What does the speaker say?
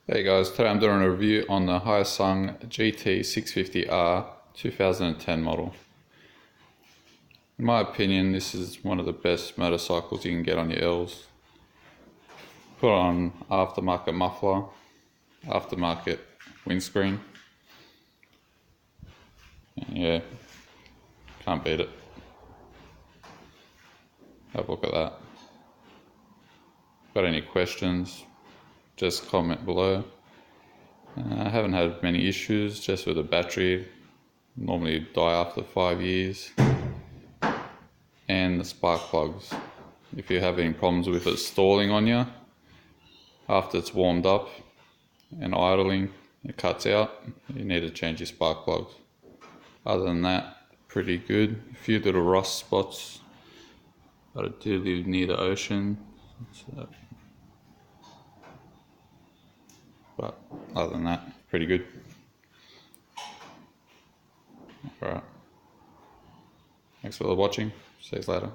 Hey guys, today I'm doing a review on the Hyosung GT650R 2010 model. In my opinion, this is one of the best motorcycles you can get on your L's. Put on aftermarket muffler, aftermarket windscreen. Yeah, can't beat it. Have a look at that. Got any questions? Just comment below. I haven't had many issues, just with the battery. Normally die after 5 years. And the spark plugs. If you have any problems with it stalling on you, after it's warmed up and idling, it cuts out, you need to change your spark plugs. Other than that, pretty good. A few little rust spots, but I do live near the ocean. So, but other than that, pretty good. Alright. Thanks for watching. See you later.